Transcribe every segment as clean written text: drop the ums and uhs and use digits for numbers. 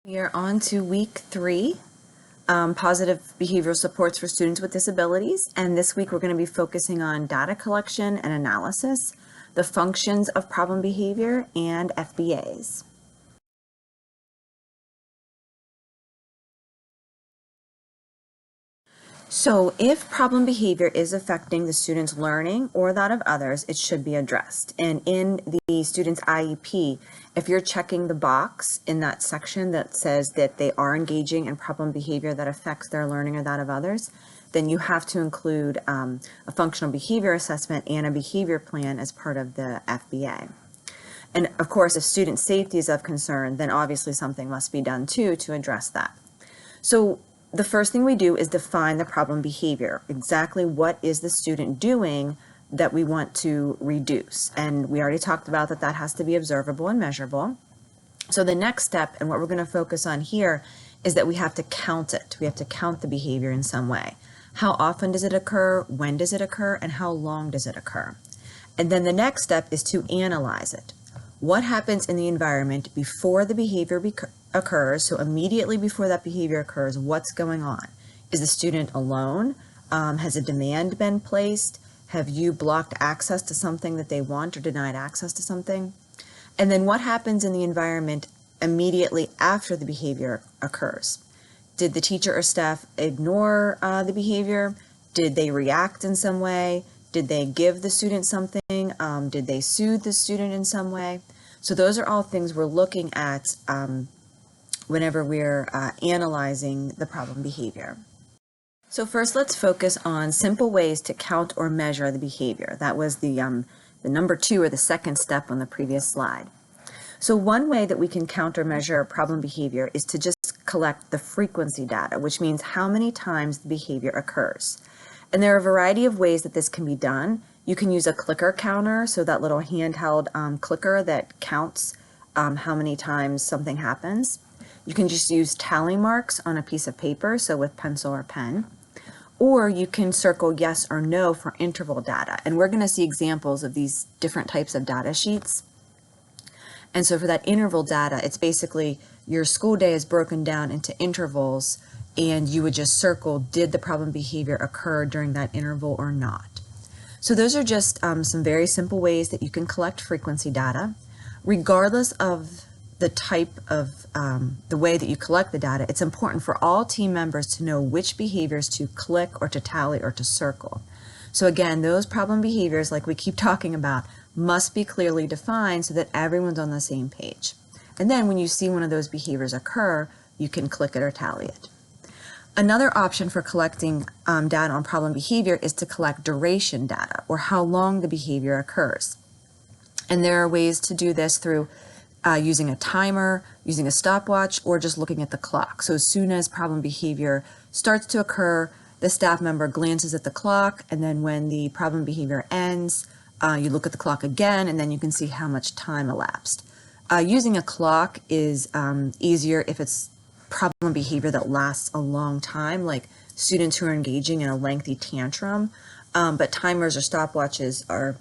We are on to week 3, positive behavioral supports for students with disabilities. And this week we're going to be focusing on data collection and analysis, the functions of problem behavior, and FBAs. So if problem behavior is affecting the student's learning or that of others, it should be addressed. And in the student's IEP, if you're checking the box in that section that says that they are engaging in problem behavior that affects their learning or that of others, then you have to include a functional behavior assessment and a behavior plan as part of the FBA. And of course, if student safety is of concern, then obviously something must be done too to address that. So the first thing we do is define the problem behavior. Exactly what is the student doing that we want to reduce? And we already talked about that has to be observable and measurable. So the next step, and what we're going to focus on here, is that we have to count it. We have to count the behavior in some way. How often does it occur? When does it occur? And how long does it occur? And then the next step is to analyze it. What happens in the environment before the behavior occurs? So immediately before that behavior occurs, what's going on? Is the student alone? Has a demand been placed? Have you blocked access to something that they want or denied access to something? And then what happens in the environment immediately after the behavior occurs? Did the teacher or staff ignore the behavior? Did they react in some way? Did they give the student something? Did they soothe the student in some way? So those are all things we're looking at whenever we're analyzing the problem behavior. So first, let's focus on simple ways to count or measure the behavior. That was the number 2 or the second step on the previous slide. So one way that we can count or measure problem behavior is to just collect the frequency data, which means how many times the behavior occurs. And there are a variety of ways that this can be done. You can use a clicker counter, so that little handheld clicker that counts how many times something happens. You can just use tally marks on a piece of paper, so with pencil or pen. Or you can circle yes or no for interval data. And we're going to see examples of these different types of data sheets. And so for that interval data, it's basically your school day is broken down into intervals, and you would just circle, did the problem behavior occur during that interval or not? So those are just some very simple ways that you can collect frequency data. Regardless of the type of, the way that you collect the data, it's important for all team members to know which behaviors to click or to tally or to circle. So again, those problem behaviors, like we keep talking about, must be clearly defined so that everyone's on the same page. And then when you see one of those behaviors occur, you can click it or tally it. Another option for collecting data on problem behavior is to collect duration data, or how long the behavior occurs. And there are ways to do this through using a timer, using a stopwatch, or just looking at the clock. So as soon as problem behavior starts to occur, the staff member glances at the clock, and then when the problem behavior ends, you look at the clock again, and then you can see how much time elapsed. Using a clock is easier if it's problem behavior that lasts a long time, like students who are engaging in a lengthy tantrum, but timers or stopwatches are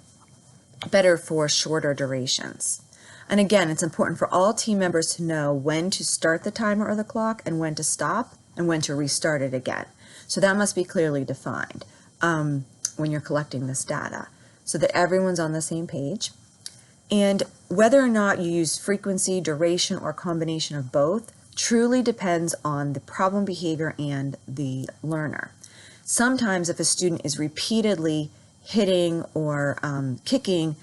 better for shorter durations. And again, it's important for all team members to know when to start the timer or the clock and when to stop and when to restart it again. So that must be clearly defined when you're collecting this data so that everyone's on the same page. And whether or not you use frequency, duration, or combination of both truly depends on the problem behavior and the learner. Sometimes if a student is repeatedly hitting or kicking,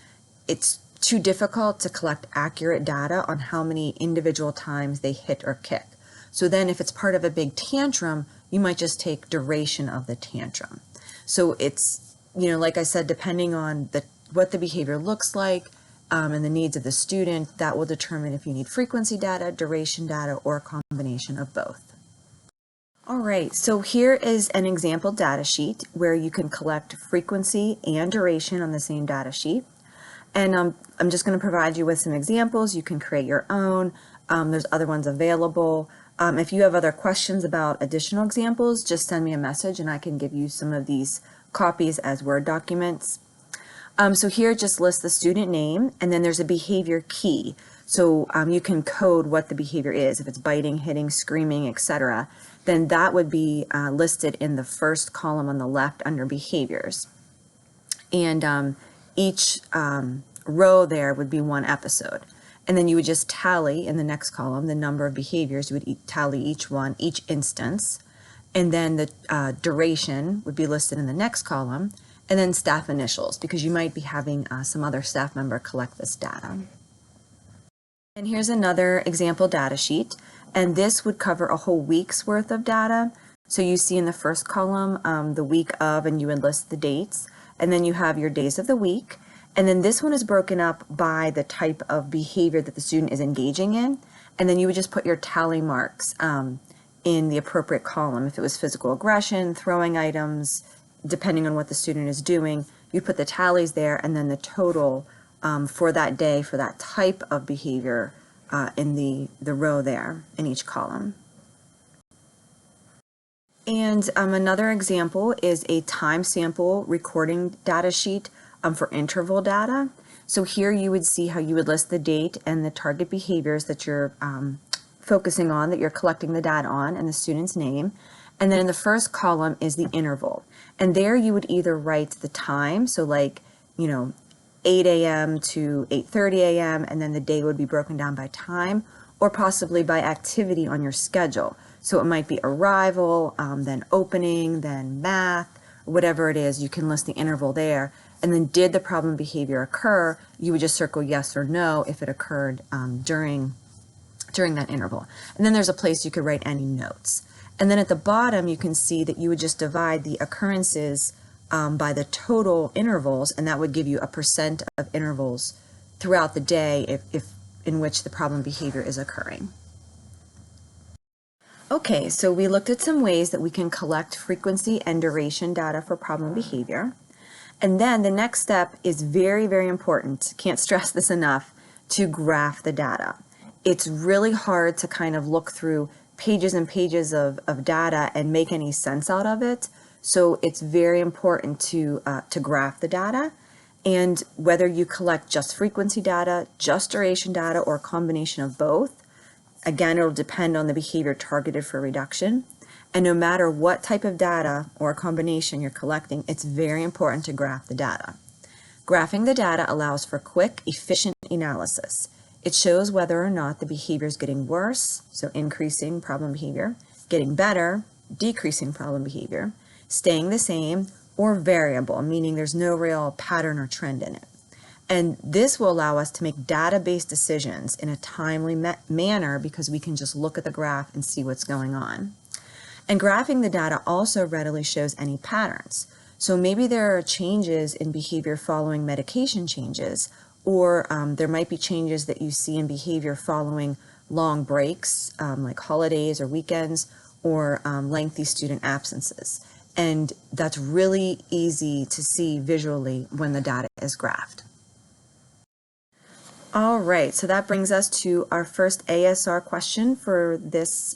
it's too difficult to collect accurate data on how many individual times they hit or kick. So then if it's part of a big tantrum, you might just take duration of the tantrum. So it's, like I said, depending on what the behavior looks like and the needs of the student, that will determine if you need frequency data, duration data, or a combination of both. All right, so here is an example data sheet where you can collect frequency and duration on the same data sheet. And I'm just going to provide you with some examples. You can create your own. There's other ones available. If you have other questions about additional examples, just send me a message and I can give you some of these copies as Word documents. So here just lists the student name, and then there's a behavior key. So you can code what the behavior is. If it's biting, hitting, screaming, etc., then that would be listed in the first column on the left under behaviors. And each row there would be one episode. And then you would just tally in the next column the number of behaviors. You would tally each one, each instance. And then the duration would be listed in the next column. And then staff initials, because you might be having some other staff member collect this data. And here's another example data sheet. And this would cover a whole week's worth of data. So you see in the first column the week of, and you would list the dates. And then you have your days of the week. And then this one is broken up by the type of behavior that the student is engaging in. And then you would just put your tally marks in the appropriate column. If it was physical aggression, throwing items, depending on what the student is doing, you put the tallies there, and then the total for that day for that type of behavior in the row there in each column. And another example is a time sample recording data sheet for interval data. So here you would see how you would list the date and the target behaviors that you're focusing on, that you're collecting the data on, and the student's name. And then in the first column is the interval. And there you would either write the time, so like, 8 a.m. to 8:30 a.m., and then the day would be broken down by time, or possibly by activity on your schedule. So it might be arrival, then opening, then math, whatever it is, you can list the interval there. And then did the problem behavior occur, you would just circle yes or no if it occurred during that interval. And then there's a place you could write any notes. And then at the bottom, you can see that you would just divide the occurrences by the total intervals, and that would give you a % of intervals throughout the day if in which the problem behavior is occurring. Okay, so we looked at some ways that we can collect frequency and duration data for problem behavior. And then the next step is very, very important. Can't stress this enough, to graph the data. It's really hard to kind of look through pages and pages of data and make any sense out of it. So it's very important to graph the data. And whether you collect just frequency data, just duration data, or a combination of both, again, it'll depend on the behavior targeted for reduction. And no matter what type of data or combination you're collecting, it's very important to graph the data. Graphing the data allows for quick, efficient analysis. It shows whether or not the behavior is getting worse, so increasing problem behavior, getting better, decreasing problem behavior, staying the same, or variable, meaning there's no real pattern or trend in it. And this will allow us to make data-based decisions in a timely manner because we can just look at the graph and see what's going on. And graphing the data also readily shows any patterns. So maybe there are changes in behavior following medication changes, or there might be changes that you see in behavior following long breaks, like holidays or weekends, or lengthy student absences. And that's really easy to see visually when the data is graphed. All right, so that brings us to our first ASR question for this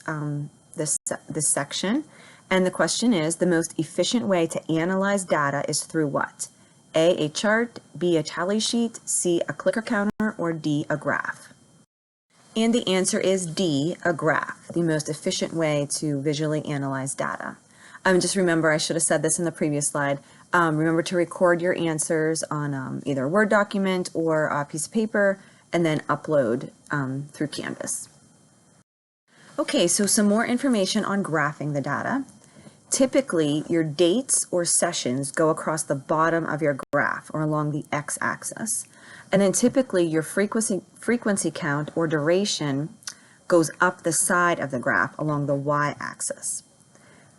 section. And the question is, the most efficient way to analyze data is through what? A, a chart, B, a tally sheet, C, a clicker counter, or D, a graph? And the answer is D, a graph, the most efficient way to visually analyze data. Just remember, I should have said this in the previous slide, remember to record your answers on either a Word document or a piece of paper, and then upload through Canvas. Okay, so some more information on graphing the data. Typically, your dates or sessions go across the bottom of your graph or along the x-axis. And then typically your frequency count or duration goes up the side of the graph along the y-axis.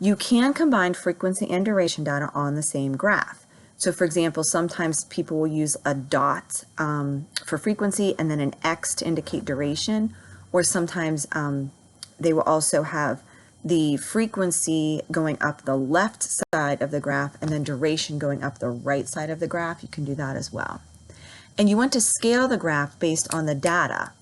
You can combine frequency and duration data on the same graph. So for example, sometimes people will use a dot for frequency and then an X to indicate duration, or sometimes they will also have the frequency going up the left side of the graph and then duration going up the right side of the graph. You can do that as well. And you want to scale the graph based on the data.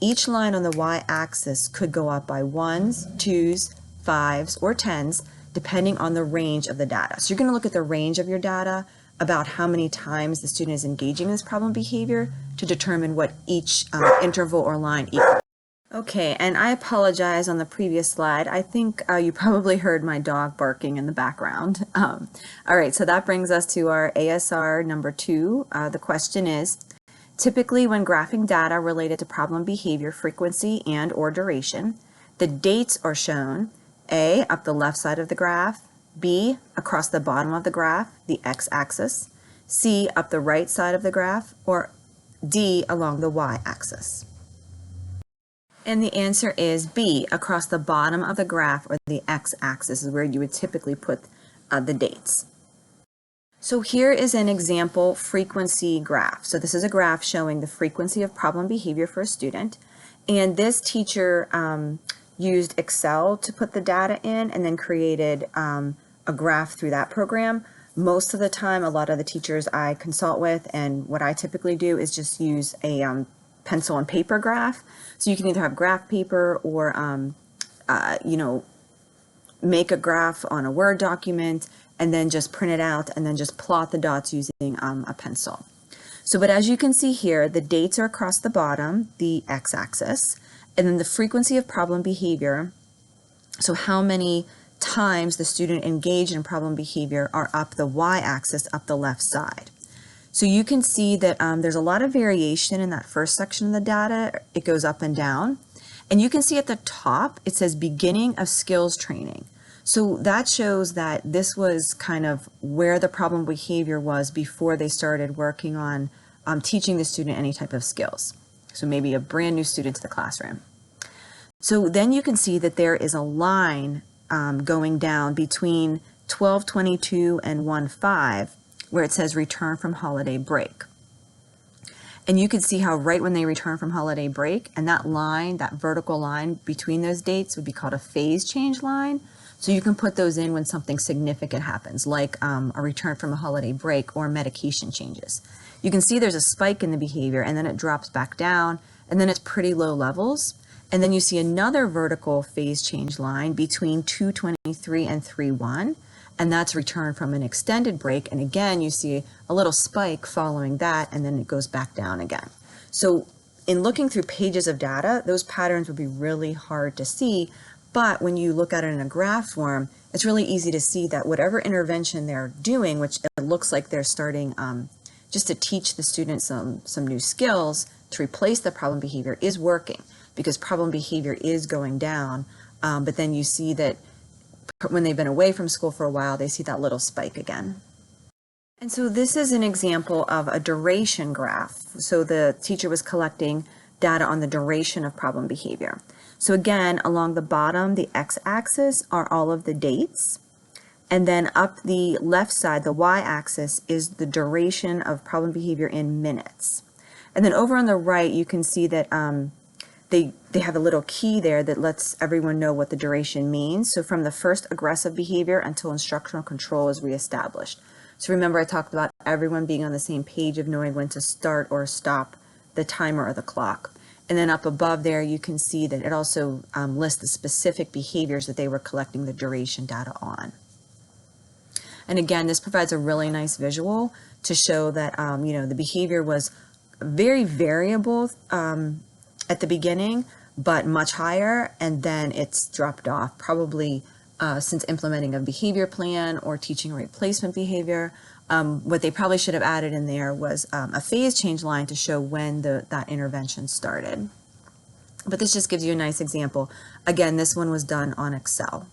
Each line on the y-axis could go up by 1s, 2s, 5s, or 10s, depending on the range of the data. So you're going to look at the range of your data about how many times the student is engaging in this problem behavior to determine what each interval or line equals. Okay, and I apologize on the previous slide. I think you probably heard my dog barking in the background. All right, so that brings us to our ASR number 2. The question is, typically when graphing data related to problem behavior frequency and or duration, the dates are shown, A, up the left side of the graph, B, across the bottom of the graph, the x-axis, C, up the right side of the graph, or D, along the y-axis. And the answer is B, across the bottom of the graph, or the x-axis is where you would typically put the dates. So here is an example frequency graph. So this is a graph showing the frequency of problem behavior for a student. And this teacher used Excel to put the data in and then created a graph through that program. Most of the time, a lot of the teachers I consult with, and what I typically do is just use a pencil and paper graph. So you can either have graph paper or, make a graph on a Word document and then just print it out and then just plot the dots using a pencil. So, but as you can see here, the dates are across the bottom, the x-axis, and then the frequency of problem behavior, so how many times the student engaged in problem behavior, are up the y-axis, up the left side. So you can see that there's a lot of variation in that first section of the data. It goes up and down. And you can see at the top, it says beginning of skills training. So that shows that this was kind of where the problem behavior was before they started working on teaching the student any type of skills. So maybe a brand new student to the classroom. So then you can see that there is a line going down between 12:22 and 1:05, where it says return from holiday break. And you can see how right when they return from holiday break, and that line, that vertical line between those dates would be called a phase change line. So you can put those in when something significant happens, like a return from a holiday break or medication changes. You can see there's a spike in the behavior, and then it drops back down, and then it's pretty low levels. And then you see another vertical phase change line between 2:23 and 3:1. And that's return from an extended break. And again, you see a little spike following that, and then it goes back down again. So in looking through pages of data, those patterns would be really hard to see. But when you look at it in a graph form, it's really easy to see that whatever intervention they're doing, which it looks like they're starting just to teach the students some new skills to replace the problem behavior, is working, because problem behavior is going down. But then you see that when they've been away from school for a while, they see that little spike again. And so this is an example of a duration graph. So the teacher was collecting data on the duration of problem behavior. So again, along the bottom, the x-axis are all of the dates. And then up the left side, the y-axis, is the duration of problem behavior in minutes. And then over on the right, you can see that they have a little key there that lets everyone know what the duration means. So from the first aggressive behavior until instructional control is reestablished. So remember, I talked about everyone being on the same page of knowing when to start or stop the timer or the clock. And then up above there, you can see that it also lists the specific behaviors that they were collecting the duration data on. And again, this provides a really nice visual to show that the behavior was very variable at the beginning, but much higher, and then it's dropped off, probably since implementing a behavior plan or teaching a replacement behavior. What they probably should have added in there was a phase change line to show when that intervention started. But this just gives you a nice example. Again, this one was done on Excel.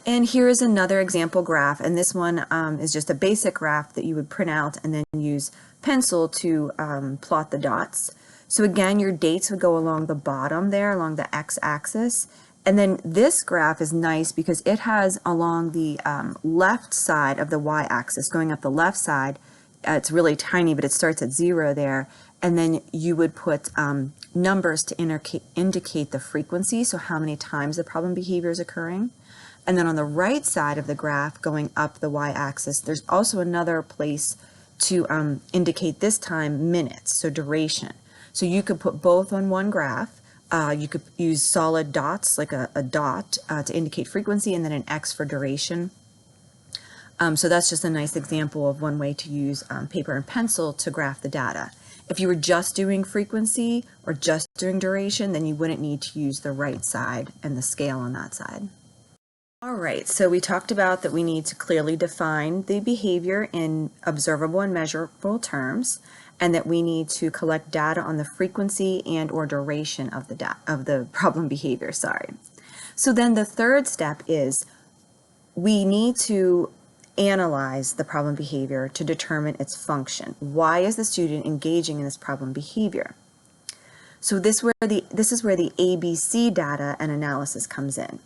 And here is another example graph, and this one is just a basic graph that you would print out and then use pencil to plot the dots. So again, your dates would go along the bottom there, along the x-axis. And then this graph is nice because it has along the left side of the y-axis, going up the left side, it's really tiny, but it starts at 0 there. And then you would put numbers to indicate the frequency, so how many times the problem behavior is occurring. And then on the right side of the graph, going up the y-axis, there's also another place to indicate this time minutes, so duration. So you could put both on one graph. You could use solid dots, like a dot, to indicate frequency, and then an X for duration. So that's just a nice example of one way to use paper and pencil to graph the data. If you were just doing frequency or just doing duration, then you wouldn't need to use the right side and the scale on that side. All right, so we talked about that we need to clearly define the behavior in observable and measurable terms, and that we need to collect data on the frequency and or duration of the problem behavior, sorry. So then the third step is we need to analyze the problem behavior to determine its function. Why is the student engaging in this problem behavior? So this is where the ABC data and analysis comes in.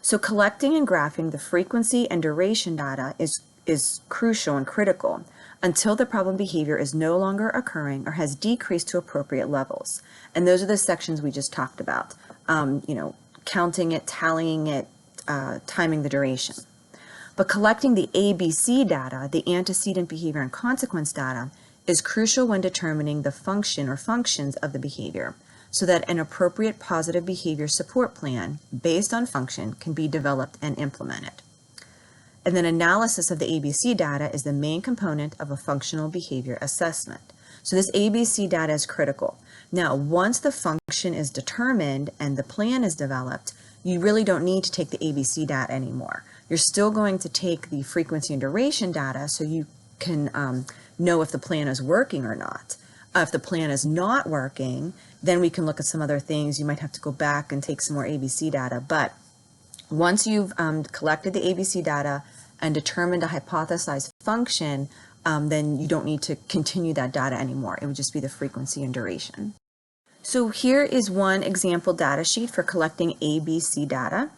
So collecting and graphing the frequency and duration data is crucial and critical until the problem behavior is no longer occurring or has decreased to appropriate levels. And those are the sections we just talked about. Counting it, tallying it, timing the duration. But collecting the ABC data, the antecedent behavior and consequence data, is crucial when determining the function or functions of the behavior, so that an appropriate positive behavior support plan based on function can be developed and implemented. And then analysis of the ABC data is the main component of a functional behavior assessment. So this ABC data is critical. Now, once the function is determined and the plan is developed, you really don't need to take the ABC data anymore. You're still going to take the frequency and duration data so you can know if the plan is working or not. If the plan is not working, then we can look at some other things. You might have to go back and take some more ABC data. But once you've collected the ABC data and determined a hypothesized function, then you don't need to continue that data anymore. It would just be the frequency and duration. So here is one example data sheet for collecting ABC data.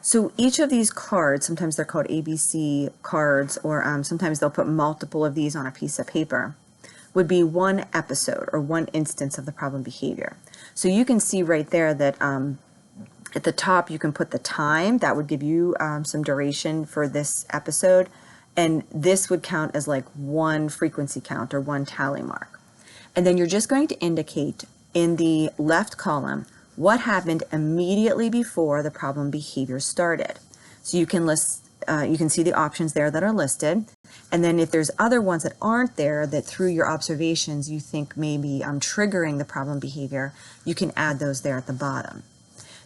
So each of these cards, sometimes they're called ABC cards, or sometimes they'll put multiple of these on a piece of paper, would be one episode or one instance of the problem behavior. So you can see right there that at the top you can put the time. That would give you some duration for this episode, and this would count as like one frequency count or one tally mark. And then you're just going to indicate in the left column what happened immediately before the problem behavior started. So you can list you can see the options there that are listed, and then if there's other ones that aren't there that through your observations you think maybe triggering the problem behavior, you can add those there at the bottom.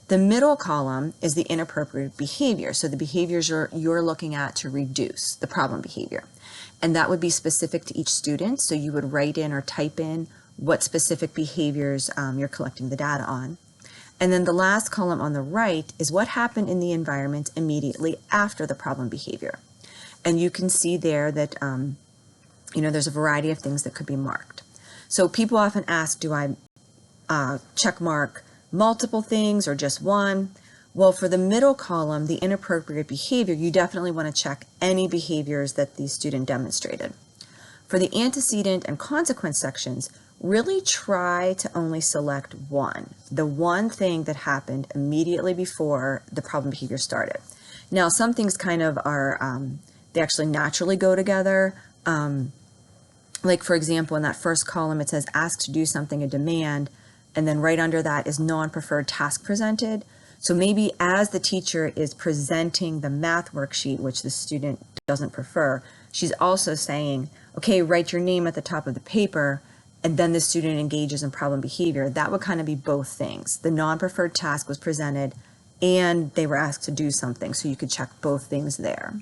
The middle column is the inappropriate behavior, so the behaviors you're looking at to reduce the problem behavior, and that would be specific to each student, so you would write in or type in what specific behaviors you're collecting the data on. And then the last column on the right is what happened in the environment immediately after the problem behavior. And you can see there that, there's a variety of things that could be marked. So people often ask, do I check mark multiple things or just one? Well, for the middle column, the inappropriate behavior, you definitely want to check any behaviors that the student demonstrated. For the antecedent and consequence sections, really try to only select the one thing that happened immediately before the problem behavior started. Now, some things kind of are, they actually naturally go together. Like for example, in that first column, it says ask to do something, a demand, and then right under that is non-preferred task presented. So maybe as the teacher is presenting the math worksheet, which the student doesn't prefer, she's also saying, okay, write your name at the top of the paper, and then the student engages in problem behavior. That would kind of be both things. The non-preferred task was presented and they were asked to do something, so you could check both things there.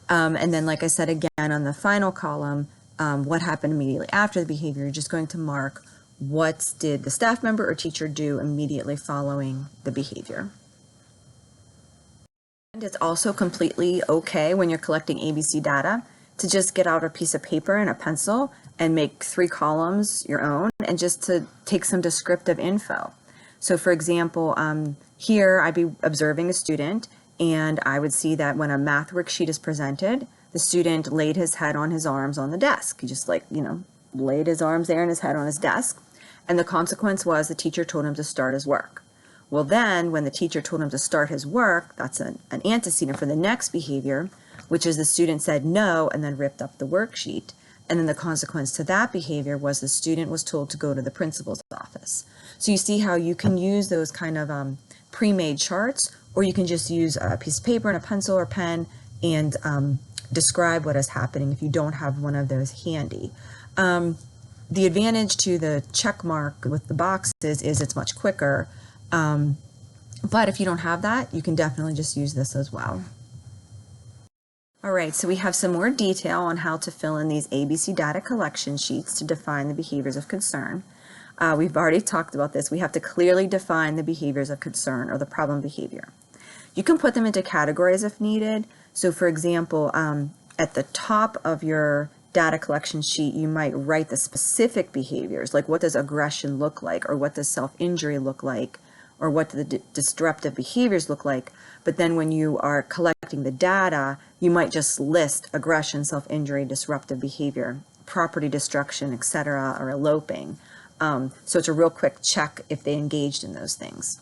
And then, like I said, again, on the final column, what happened immediately after the behavior, you're just going to mark what did the staff member or teacher do immediately following the behavior. And it's also completely okay when you're collecting ABC data to just get out a piece of paper and a pencil and make 3 columns your own, and just to take some descriptive info. So for example, here I'd be observing a student, and I would see that when a math worksheet is presented, the student laid his head on his arms on the desk. He just laid his arms there and his head on his desk. And the consequence was the teacher told him to start his work. Well then, when the teacher told him to start his work, that's an antecedent for the next behavior, which is the student said no and then ripped up the worksheet. And then the consequence to that behavior was the student was told to go to the principal's office. So you see how you can use those kind of pre-made charts, or you can just use a piece of paper and a pencil or pen and describe what is happening if you don't have one of those handy. The advantage to the check mark with the boxes is it's much quicker, but if you don't have that, you can definitely just use this as well. All right, so we have some more detail on how to fill in these ABC data collection sheets to define the behaviors of concern. We've already talked about this. We have to clearly define the behaviors of concern or the problem behavior. You can put them into categories if needed. So for example, at the top of your data collection sheet, you might write the specific behaviors, like what does aggression look like, or what does self-injury look like, or what do the disruptive behaviors look like. But then when you are collecting the data, you might just list aggression, self-injury, disruptive behavior, property destruction, etc., or eloping. So it's a real quick check if they engaged in those things.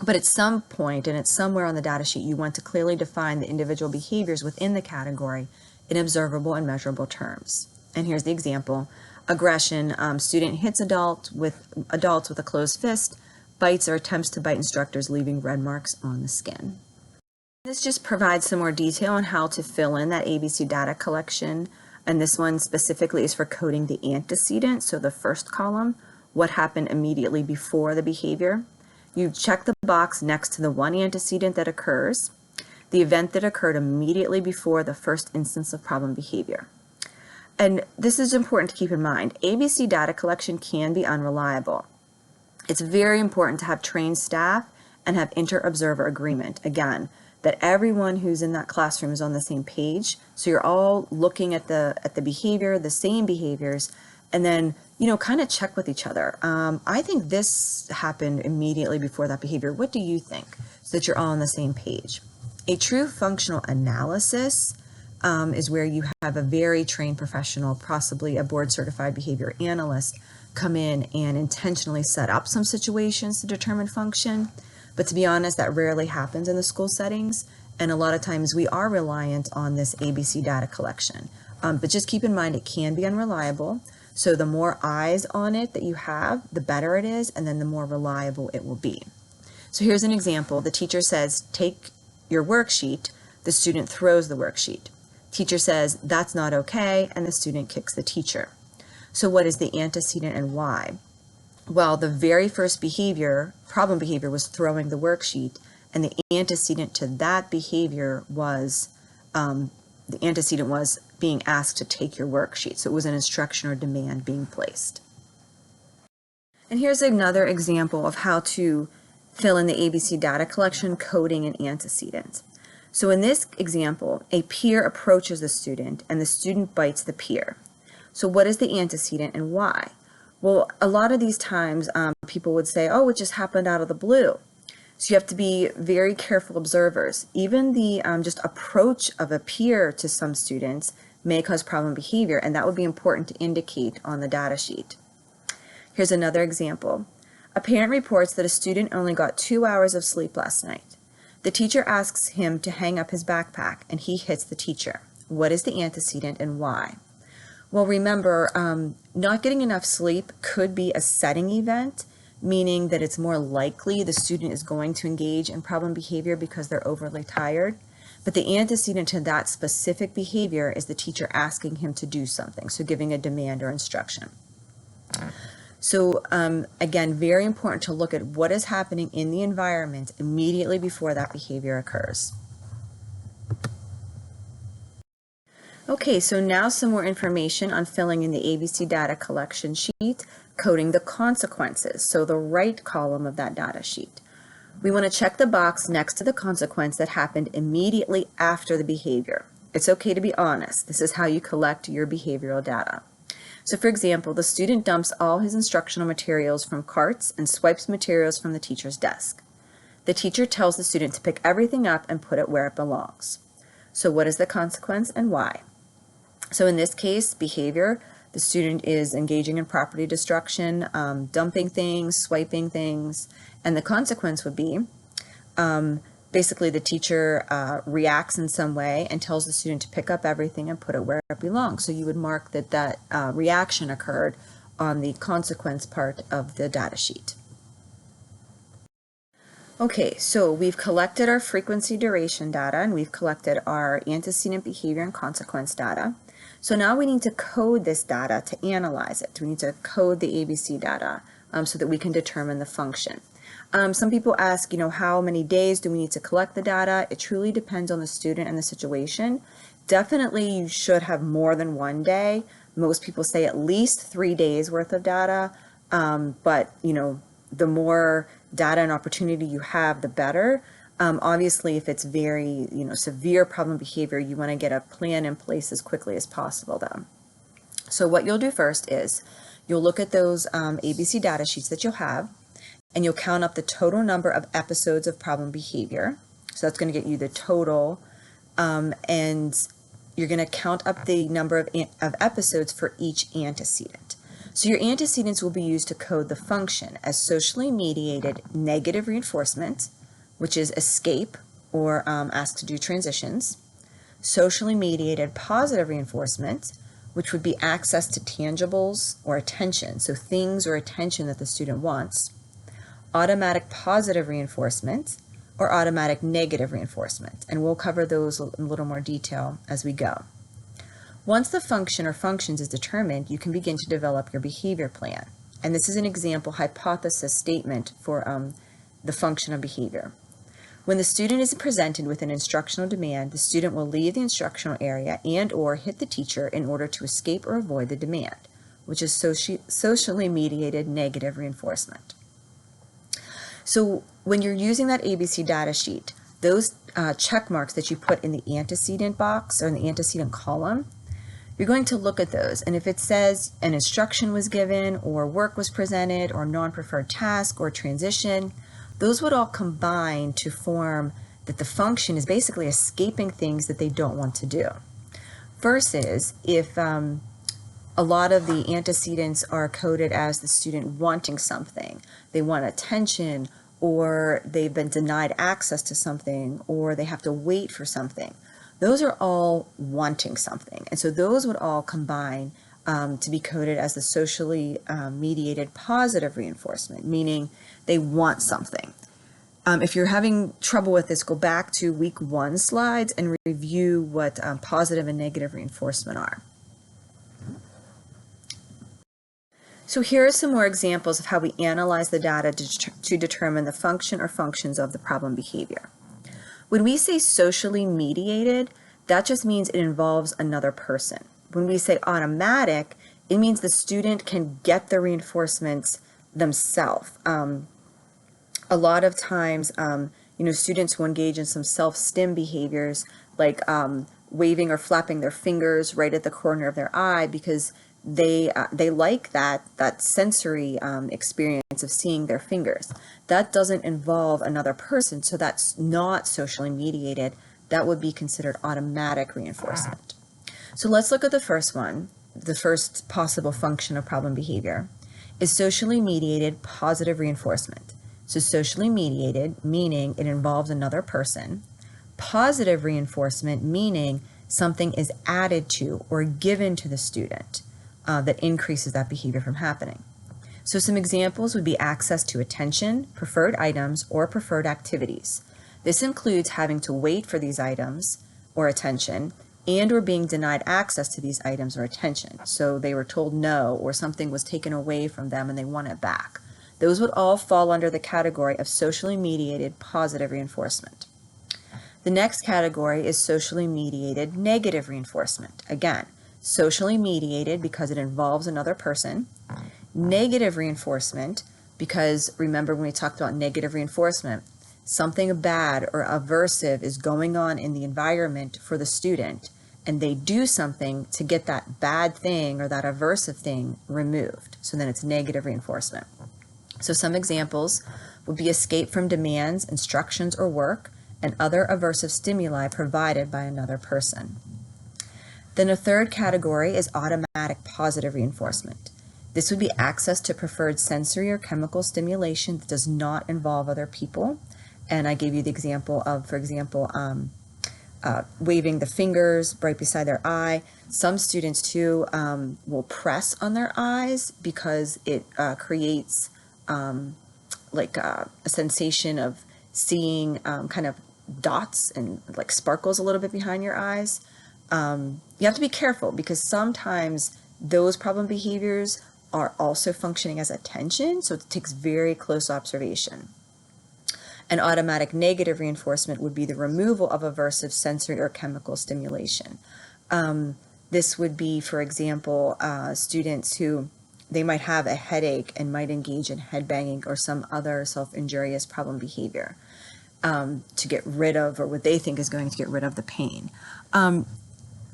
But at some point, and it's somewhere on the data sheet, you want to clearly define the individual behaviors within the category in observable and measurable terms. And here's the example. Aggression, student hits adults with a closed fist, bites or attempts to bite instructors, leaving red marks on the skin. This just provides some more detail on how to fill in that ABC data collection. And this one specifically is for coding the antecedent, so the first column, what happened immediately before the behavior. You check the box next to the one antecedent that occurs, the event that occurred immediately before the first instance of problem behavior. And this is important to keep in mind. ABC data collection can be unreliable. It's very important to have trained staff and have inter-observer agreement. Again, that everyone who's in that classroom is on the same page. So you're all looking at the behavior, the same behaviors, and then, kind of check with each other. I think this happened immediately before that behavior. What do you think? So that you're all on the same page. A true functional analysis is where you have a very trained professional, possibly a board-certified behavior analyst, come in and intentionally set up some situations to determine function. But to be honest, that rarely happens in the school settings, and a lot of times we are reliant on this ABC data collection. But just keep in mind it can be unreliable, so the more eyes on it that you have, the better it is, and then the more reliable it will be. So here's an example. The teacher says, take your worksheet. The student throws the worksheet. Teacher says, that's not okay, and the student kicks the teacher. So what is the antecedent and why? Well, the very first behavior, problem behavior, was throwing the worksheet, and the antecedent to that behavior was, being asked to take your worksheet. So it was an instruction or demand being placed. And here's another example of how to fill in the ABC data collection, coding, and antecedent. So in this example, a peer approaches the student, and the student bites the peer. So what is the antecedent and why? Well, a lot of these times people would say, oh, it just happened out of the blue. So you have to be very careful observers. Even the just approach of a peer to some students may cause problem behavior, and that would be important to indicate on the data sheet. Here's another example. A parent reports that a student only got 2 hours of sleep last night. The teacher asks him to hang up his backpack, and he hits the teacher. What is the antecedent and why? Well, remember, not getting enough sleep could be a setting event, meaning that it's more likely the student is going to engage in problem behavior because they're overly tired. But the antecedent to that specific behavior is the teacher asking him to do something, so giving a demand or instruction. So again, very important to look at what is happening in the environment immediately before that behavior occurs. Okay, so now some more information on filling in the ABC data collection sheet, coding the consequences, so the right column of that data sheet. We want to check the box next to the consequence that happened immediately after the behavior. It's okay to be honest. This is how you collect your behavioral data. So for example, the student dumps all his instructional materials from carts and swipes materials from the teacher's desk. The teacher tells the student to pick everything up and put it where it belongs. So what is the consequence and why? So in this case, behavior, the student is engaging in property destruction, dumping things, swiping things, and the consequence would be basically the teacher reacts in some way and tells the student to pick up everything and put it where it belongs. So you would mark that that reaction occurred on the consequence part of the data sheet. Okay, so we've collected our frequency duration data and we've collected our antecedent behavior and consequence data. So now we need to code this data to analyze it. We need to code the ABC data so that we can determine the function. Some people ask, how many days do we need to collect the data? It truly depends on the student and the situation. Definitely you should have more than one day. Most people say at least 3 days worth of data, but the more data and opportunity you have, the better. Obviously, if it's very, severe problem behavior, you want to get a plan in place as quickly as possible though. So what you'll do first is you'll look at those ABC data sheets that you'll have, and you'll count up the total number of episodes of problem behavior. So that's going to get you the total, and you're going to count up the number of episodes for each antecedent. So your antecedents will be used to code the function as socially mediated negative reinforcement, which is escape or ask to do transitions, socially mediated positive reinforcement, which would be access to tangibles or attention, so things or attention that the student wants, automatic positive reinforcement, or automatic negative reinforcement, and we'll cover those in a little more detail as we go. Once the function or functions is determined, you can begin to develop your behavior plan. And this is an example hypothesis statement for the function of behavior. When the student is presented with an instructional demand, the student will leave the instructional area and/or hit the teacher in order to escape or avoid the demand, which is socially mediated negative reinforcement. So when you're using that ABC data sheet, those check marks that you put in the antecedent box or in the antecedent column, you're going to look at those, and if it says an instruction was given or work was presented or non-preferred task or transition, those would all combine to form that the function is basically escaping things that they don't want to do. Versus if a lot of the antecedents are coded as the student wanting something, they want attention, or they've been denied access to something, or they have to wait for something. Those are all wanting something. And so those would all combine to be coded as the socially mediated positive reinforcement, meaning they want something. If you're having trouble with this, go back to week 1 slides and review what positive and negative reinforcement are. So here are some more examples of how we analyze the data to determine the function or functions of the problem behavior. When we say socially mediated, that just means it involves another person. When we say automatic, it means the student can get the reinforcements themselves. A lot of times, students will engage in some self-stim behaviors like waving or flapping their fingers right at the corner of their eye because they like that sensory experience of seeing their fingers. That doesn't involve another person, so that's not socially mediated. That would be considered automatic reinforcement. So let's look at the first one. The first possible function of problem behavior is socially mediated positive reinforcement. So socially mediated, meaning it involves another person. Positive reinforcement, meaning something is added to or given to the student that increases that behavior from happening. So some examples would be access to attention, preferred items, or preferred activities. This includes having to wait for these items or attention and or being denied access to these items or attention. So they were told no, or something was taken away from them and they want it back. Those would all fall under the category of socially mediated positive reinforcement. The next category is socially mediated negative reinforcement. Again, socially mediated because it involves another person. Negative reinforcement because, remember when we talked about negative reinforcement, something bad or aversive is going on in the environment for the student, and they do something to get that bad thing or that aversive thing removed. So then it's negative reinforcement. So some examples would be escape from demands, instructions, or work, and other aversive stimuli provided by another person. Then a third category is automatic positive reinforcement. This would be access to preferred sensory or chemical stimulation that does not involve other people. And I gave you the example of, for example, waving the fingers right beside their eye. Some students too will press on their eyes because it creates like a sensation of seeing kind of dots and like sparkles a little bit behind your eyes. You have to be careful because sometimes those problem behaviors are also functioning as attention, so it takes very close observation. An automatic negative reinforcement would be the removal of aversive sensory or chemical stimulation. This would be, for example, students who they might have a headache and might engage in headbanging or some other self-injurious problem behavior to get rid of, or what they think is going to get rid of the pain.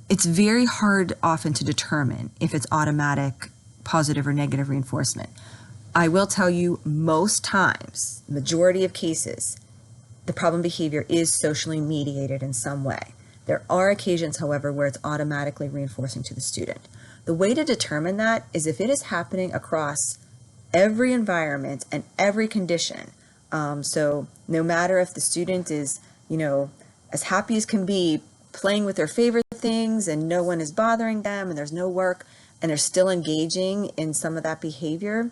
It's very hard often to determine if it's automatic positive or negative reinforcement. I will tell you, most times, majority of cases, the problem behavior is socially mediated in some way. There are occasions, however, where it's automatically reinforcing to the student. The way to determine that is if it is happening across every environment and every condition. So no matter if the student is, as happy as can be, playing with their favorite things and no one is bothering them and there's no work and they're still engaging in some of that behavior,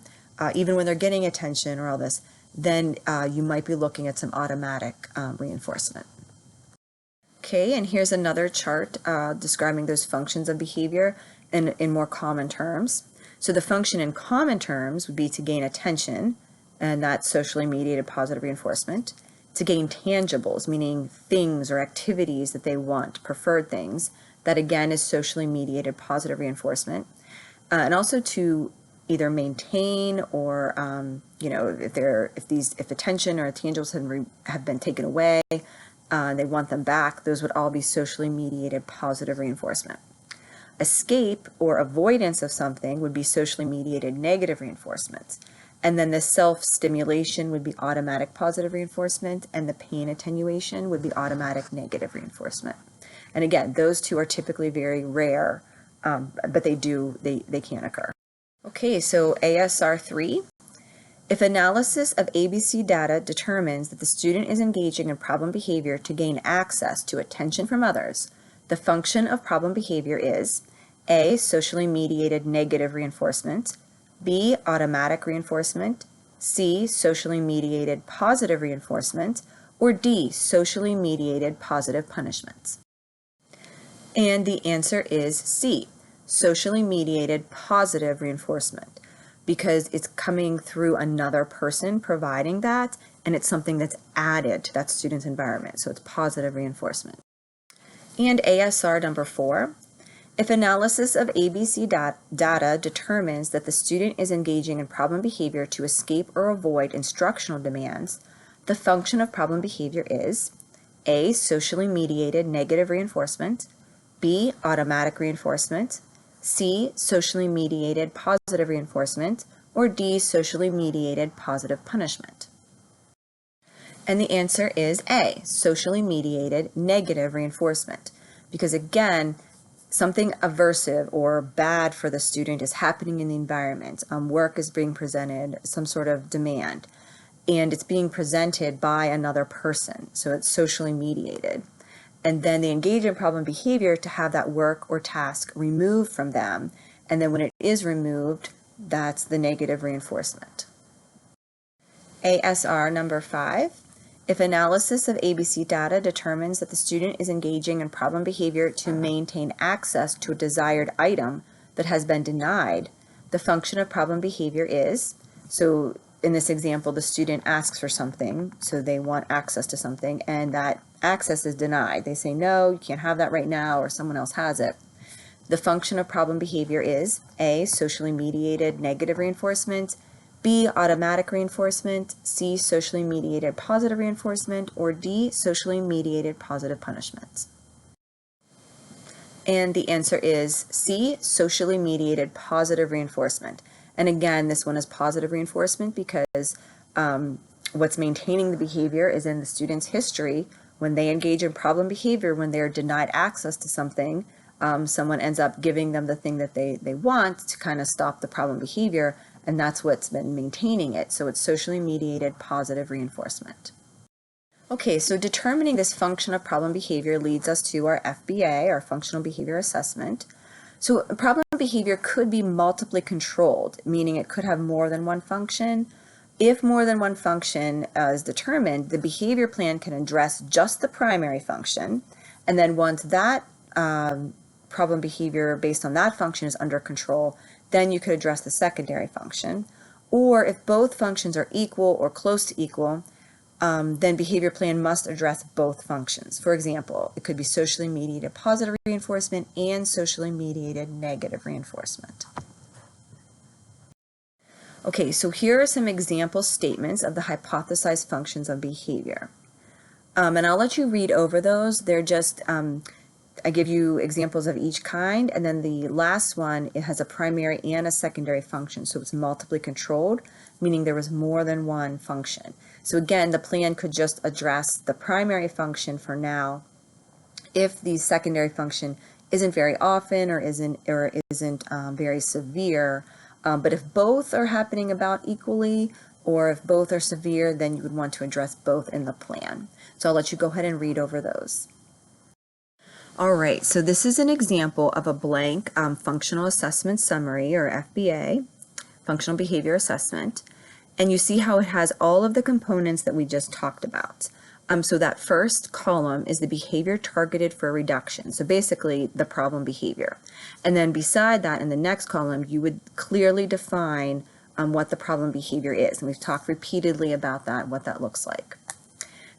even when they're getting attention or all this, then you might be looking at some automatic reinforcement. Okay, and here's another chart describing those functions of behavior in more common terms. So the function in common terms would be to gain attention, and that's socially mediated positive reinforcement. To gain tangibles, meaning things or activities that they want, preferred things, that again is socially mediated positive reinforcement. And also to either maintain or, if attention or tangibles have been taken away, they want them back, those would all be socially mediated positive reinforcement. Escape or avoidance of something would be socially mediated negative reinforcement. And then the self-stimulation would be automatic positive reinforcement, and the pain attenuation would be automatic negative reinforcement. And again, those two are typically very rare, but they can occur. Okay, so ASR 3. If analysis of ABC data determines that the student is engaging in problem behavior to gain access to attention from others, the function of problem behavior is A, socially mediated negative reinforcement, B, automatic reinforcement, C, socially mediated positive reinforcement, or D, socially mediated positive punishments. And the answer is C, socially mediated positive reinforcement, because it's coming through another person providing that, and it's something that's added to that student's environment, so it's positive reinforcement. And ASR number 4, if analysis of ABC data determines that the student is engaging in problem behavior to escape or avoid instructional demands, the function of problem behavior is A, socially mediated negative reinforcement, B, automatic reinforcement, C, socially mediated positive reinforcement, or D, socially mediated positive punishment. And the answer is A, socially mediated negative reinforcement, because again, something aversive or bad for the student is happening in the environment. Work is being presented, some sort of demand, and it's being presented by another person, so it's socially mediated. And then they engage in problem behavior to have that work or task removed from them, and then when it is removed, that's the negative reinforcement. ASR number 5. If analysis of ABC data determines that the student is engaging in problem behavior to maintain access to a desired item that has been denied, the function of problem behavior is, so in this example, the student asks for something, so they want access to something, and that access is denied. They say, no, you can't have that right now, or someone else has it. The function of problem behavior is A, socially mediated negative reinforcement, B, automatic reinforcement, C, socially mediated positive reinforcement, or D, socially mediated positive punishments. And the answer is C, socially mediated positive reinforcement. And again, this one is positive reinforcement because what's maintaining the behavior is in the student's history. When they engage in problem behavior, when they're denied access to something, someone ends up giving them the thing that they want to kind of stop the problem behavior, and that's what's been maintaining it. So it's socially mediated positive reinforcement. Okay, so determining this function of problem behavior leads us to our FBA, our functional behavior assessment. So problem behavior could be multiply controlled, meaning it could have more than one function, If more than one function is determined, the behavior plan can address just the primary function, and then once that problem behavior based on that function is under control, then you could address the secondary function. Or if both functions are equal or close to equal, then behavior plan must address both functions. For example, it could be socially mediated positive reinforcement and socially mediated negative reinforcement. Okay, so here are some example statements of the hypothesized functions of behavior. And I'll let you read over those. They're just, I give you examples of each kind, and then the last one, it has a primary and a secondary function, so it's multiply controlled, meaning there was more than one function. So again, the plan could just address the primary function for now if the secondary function isn't very often or isn't very severe. But if both are happening about equally, or if both are severe, then you would want to address both in the plan. So I'll let you go ahead and read over those. All right, so this is an example of a blank functional assessment summary, or FBA, functional behavior assessment. And you see how it has all of the components that we just talked about. So that first column is the behavior targeted for reduction. So basically the problem behavior. And then beside that, in the next column, you would clearly define what the problem behavior is. And we've talked repeatedly about that, what that looks like.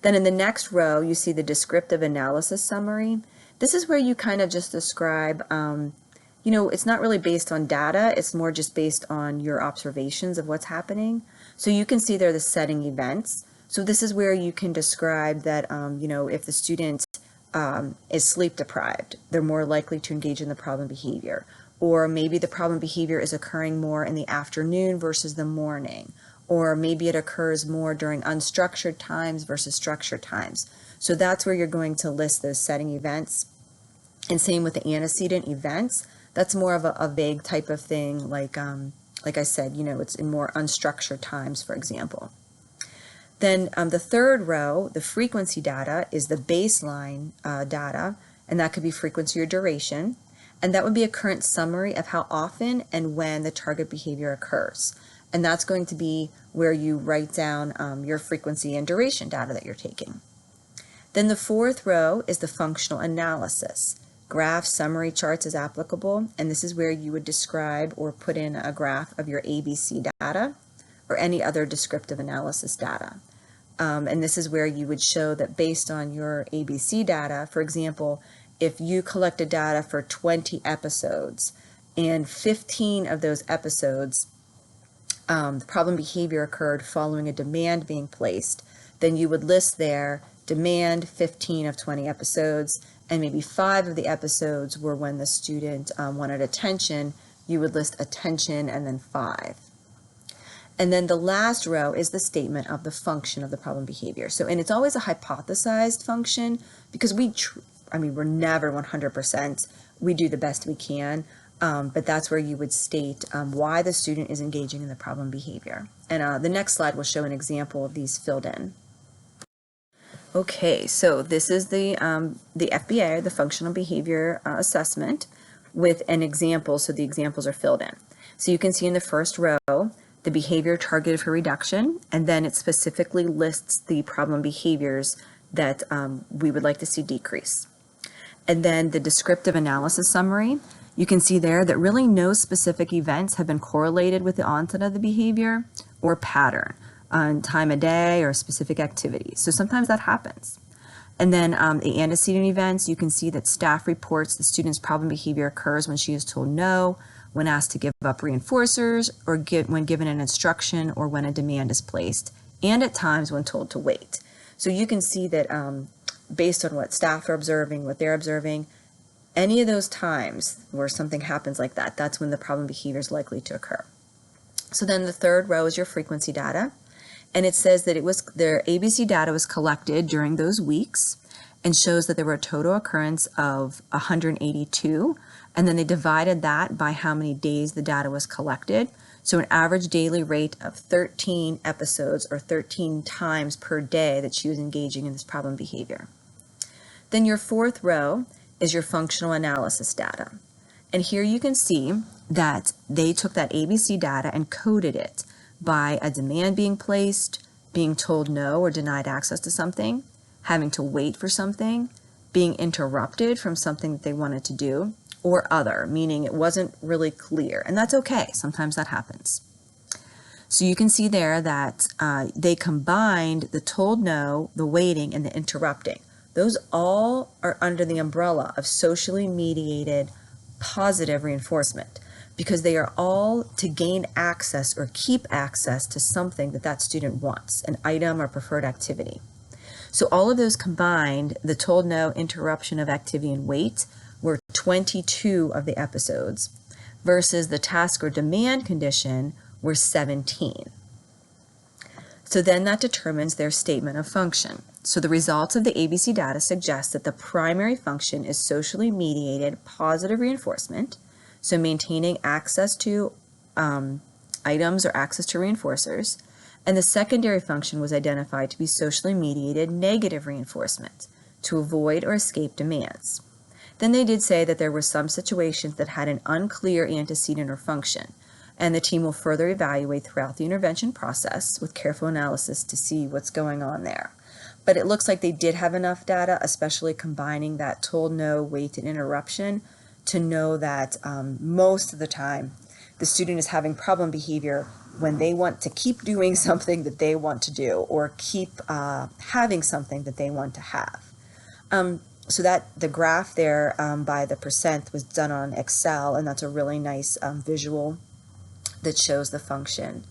Then in the next row, you see the descriptive analysis summary. This is where you kind of just describe, it's not really based on data, it's more just based on your observations of what's happening. So you can see there the setting events. So this is where you can describe that, if the student is sleep deprived, they're more likely to engage in the problem behavior. Or maybe the problem behavior is occurring more in the afternoon versus the morning. Or maybe it occurs more during unstructured times versus structured times. So that's where you're going to list those setting events. And same with the antecedent events. That's more of a vague type of thing, like I said, it's in more unstructured times, for example. Then the third row, the frequency data, is the baseline data, and that could be frequency or duration. And that would be a current summary of how often and when the target behavior occurs. And that's going to be where you write down your frequency and duration data that you're taking. Then the fourth row is the functional analysis. Graph summary charts is applicable, and this is where you would describe or put in a graph of your ABC data or any other descriptive analysis data. And this is where you would show that based on your ABC data, for example, if you collected data for 20 episodes and 15 of those episodes, the problem behavior occurred following a demand being placed, then you would list there demand 15 of 20 episodes, and maybe 5 of the episodes were when the student wanted attention. You would list attention and then 5. And then the last row is the statement of the function of the problem behavior. So, and it's always a hypothesized function because we're never 100%. We do the best we can, but that's where you would state why the student is engaging in the problem behavior. And the next slide will show an example of these filled in. Okay, so this is the FBA, the functional behavior assessment, with an example. So the examples are filled in. So you can see in the first row, the behavior targeted for reduction, and then it specifically lists the problem behaviors that we would like to see decrease. And then the descriptive analysis summary, you can see there that really no specific events have been correlated with the onset of the behavior or pattern on time of day or specific activity. So sometimes that happens. And then the antecedent events, you can see that staff reports the student's problem behavior occurs when she is told no, when asked to give up reinforcers, or when given an instruction, or when a demand is placed, and at times when told to wait. So you can see that based on what staff are observing, what they're observing, any of those times where something happens like that, that's when the problem behavior is likely to occur. So then the third row is your frequency data, and it says that their ABC data was collected during those weeks and shows that there were a total occurrence of 182, and then they divided that by how many days the data was collected. So an average daily rate of 13 episodes, or 13 times per day, that she was engaging in this problem behavior. Then your fourth row is your functional analysis data. And here you can see that they took that ABC data and coded it by a demand being placed, being told no or denied access to something, having to wait for something, being interrupted from something that they wanted to do, or other, meaning it wasn't really clear. And that's okay. Sometimes that happens. So you can see there that they combined the told no, the waiting, and the interrupting. Those all are under the umbrella of socially mediated positive reinforcement, because they are all to gain access or keep access to something that that student wants, an item or preferred activity. So all of those combined, the told no, interruption of activity, and wait, were 22 of the episodes, versus the task or demand condition were 17. So then that determines their statement of function. So the results of the ABC data suggest that the primary function is socially mediated positive reinforcement, so maintaining access to items or access to reinforcers, and the secondary function was identified to be socially mediated negative reinforcement, to avoid or escape demands. Then they did say that there were some situations that had an unclear antecedent or function, and the team will further evaluate throughout the intervention process with careful analysis to see what's going on there. But it looks like they did have enough data, especially combining that told no, wait, and interruption, to know that most of the time the student is having problem behavior when they want to keep doing something that they want to do, or keep having something that they want to have. So that the graph there by the percent was done on Excel, and that's a really nice visual that shows the function.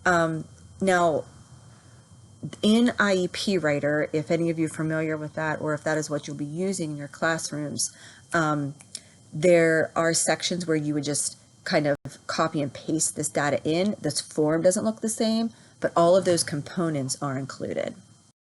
Now, in IEP Writer, if any of you are familiar with that, or if that is what you'll be using in your classrooms, there are sections where you would just kind of copy and paste this data in. This form doesn't look the same, but all of those components are included.